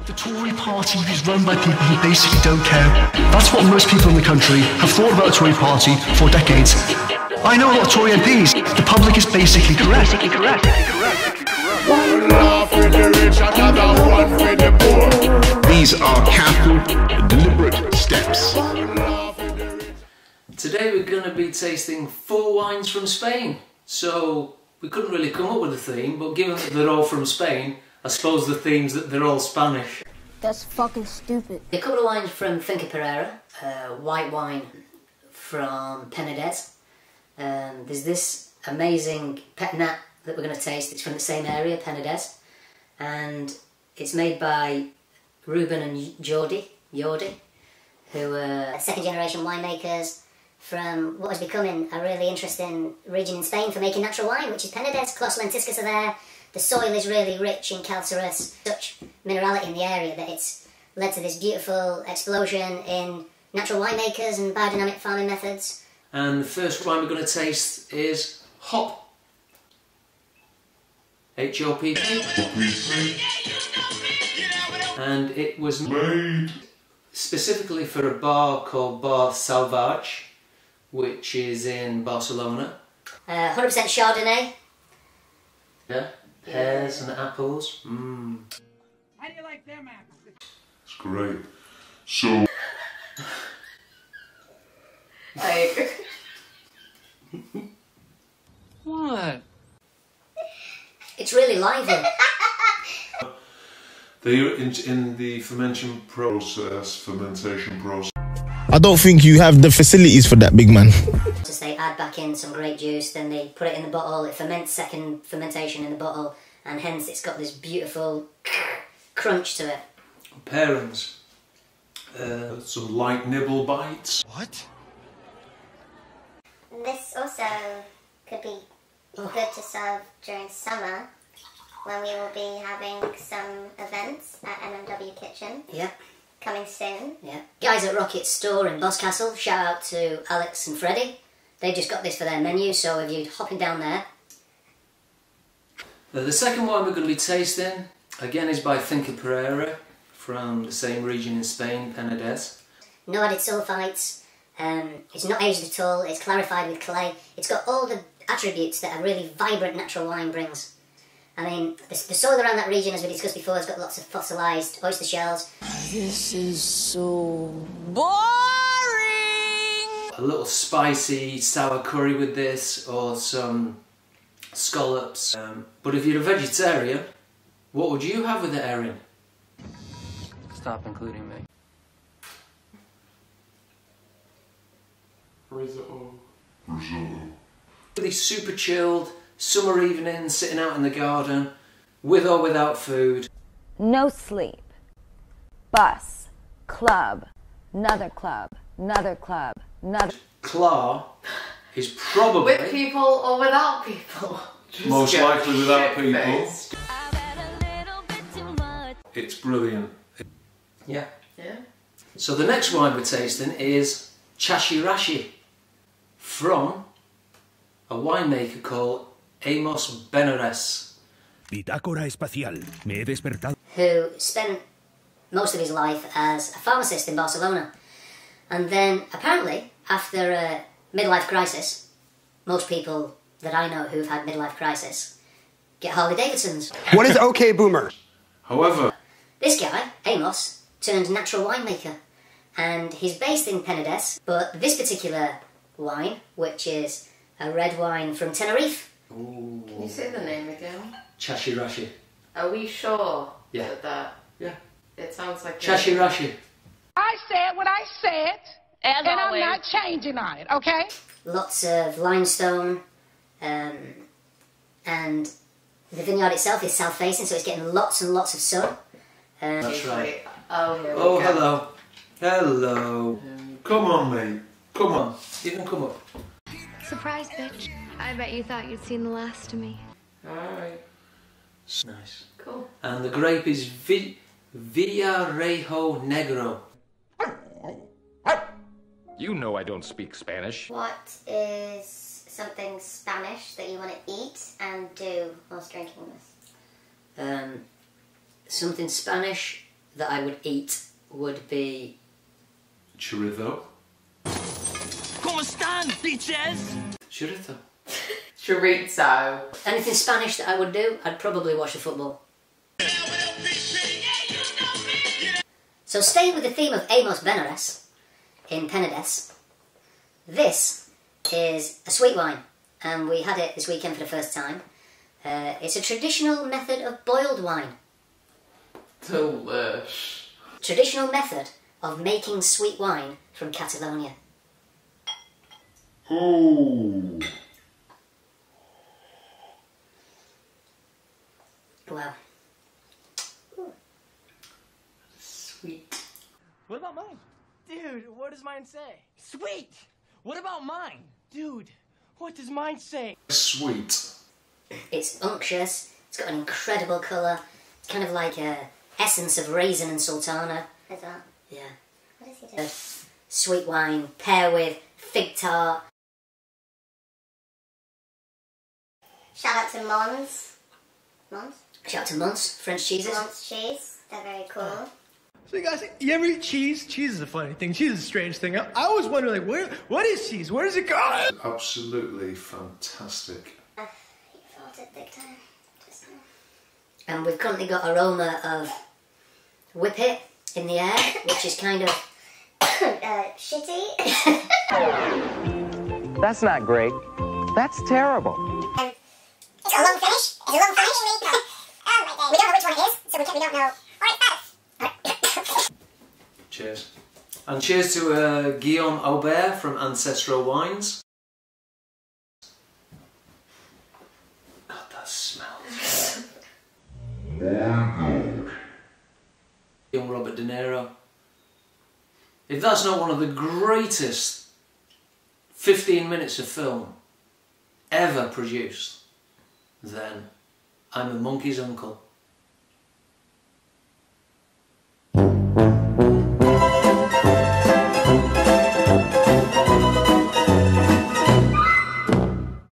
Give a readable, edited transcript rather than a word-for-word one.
The Tory party is run by people who basically don't care. That's what most people in the country have thought about the Tory party for decades. I know a lot of Tory MPs. The public is basically correct. One laugh with the rich, another one with the poor. These are careful, deliberate steps. Today we're going to be tasting 4 wines from Spain. So we couldn't really come up with a theme, but given that they're all from Spain, I suppose the theme's that they're all Spanish. That's fucking stupid. A couple of wines from Finca Pereira, white wine from Penedès. There's this amazing pet nat that we're going to taste. It's from the same area, Penedès, and it's made by Ruben and Jordi, who are second-generation winemakers from what is becoming a really interesting region in Spain for making natural wine, which is Penedès. Clos lentiscus are there. The soil is really rich in calcareous, such minerality in the area that it's led to this beautiful explosion in natural winemakers and biodynamic farming methods. And the first wine we're going to taste is Hop. H-O-P. And it was made specifically for a bar called Bar Salvage, which is in Barcelona. 100% Chardonnay. Yeah. Pears and apples. Mmm. How do you like them apples? It's great. So... What? It's really lively. They're in the fermentation process. I don't think you have the facilities for that, big man. Just they add back in some grape juice, then they put it in the bottle, it ferments second fermentation in the bottle, and hence it's got this beautiful crunch to it. Parents. Some light nibble bites. What? This also could be good to serve during summer when we will be having some events at MMW Kitchen. Yeah. Coming soon. Yeah. Guys at Rocket's store in Boscastle, shout out to Alex and Freddie. They've just got this for their menu, so if you're hopping down there. The second wine we're going to be tasting, again, is by Finca Pereira, from the same region in Spain, Penedès. No added sulfites, it's not aged at all, it's clarified with clay. It's got all the attributes that a really vibrant natural wine brings. I mean, the soil around that region, as we discussed before, has got lots of fossilised oyster shells. This is so boring! A little spicy sour curry with this, or some scallops. But if you're a vegetarian, what would you have with it, Erin? Stop including me. Risotto. Really super chilled, summer evening, sitting out in the garden, with or without food. No sleep. Bus. Club. Another club. Another club. Another. Claw is probably... With people or without people? Most likely without people. It's brilliant. Yeah. Yeah. So the next wine we're tasting is Chashirashi, from a winemaker called Amos Benares. Bitácora espacial. Me he despertado. Who spent most of his life as a pharmacist in Barcelona. And then, apparently, after a midlife crisis, most people that I know who've had midlife crisis get Harley Davidsons. What is okay, boomer? However, This guy, Amos, turned natural winemaker. And he's based in Penedès, but this particular wine, which is a red wine from Tenerife. Ooh. Can you say the name again? Chashirashi. Are we sure Yeah. that Yeah. it sounds like... Chashirashi. I said what I said, As and always. I'm not changing on it, okay? Lots of limestone, and the vineyard itself is south-facing, so it's getting lots and lots of sun. That's right. Oh, here we Oh, go. hello. Hello. come on, mate. Come on, you can come up. Surprise, bitch. I bet you thought you'd seen the last of me. Alright, Nice. cool. And the grape is Villarejo Negro. You know I don't speak Spanish. What is something Spanish that you want to eat and do whilst drinking this? Something Spanish that I would eat would be... Chorizo. ¿Cómo están, bitches? Chorizo. Chorizo. Anything Spanish that I would do, I'd probably watch the football. So staying with the theme of Amos Benares in Penedès, this is a sweet wine, and we had it this weekend for the first time. It's a traditional method of boiled wine. Delish. Traditional method of making sweet wine from Catalonia. Oh. Wow. Sweet. What about mine? Dude, what does mine say? Sweet! What about mine? Dude, what does mine say? Sweet. It's unctuous, it's got an incredible colour, it's kind of like a essence of raisin and sultana. As well. Yeah. What is he doing? Sweet wine, pair with fig tart. Shout out to Mons. Mons? Shout out to Mons, French cheeses. Mons cheese. They're very cool. So you guys, you ever eat cheese? Cheese is a funny thing. Cheese is a strange thing. I always wonder, like, what is cheese? Where does it go? Absolutely fantastic. You felt it big time. Just now. And we've currently got aroma of whippet in the air, which is kind of... Shitty. That's not great. That's terrible. It's a long finish. It's a long finish. Oh my god. We don't know which one it is, so we don't know. Cheers. And cheers to Guillaume Aubert from Ancestral Wines. God, that smells. Young Robert De Niro. If that's not one of the greatest 15 minutes of film ever produced, then I'm a monkey's uncle.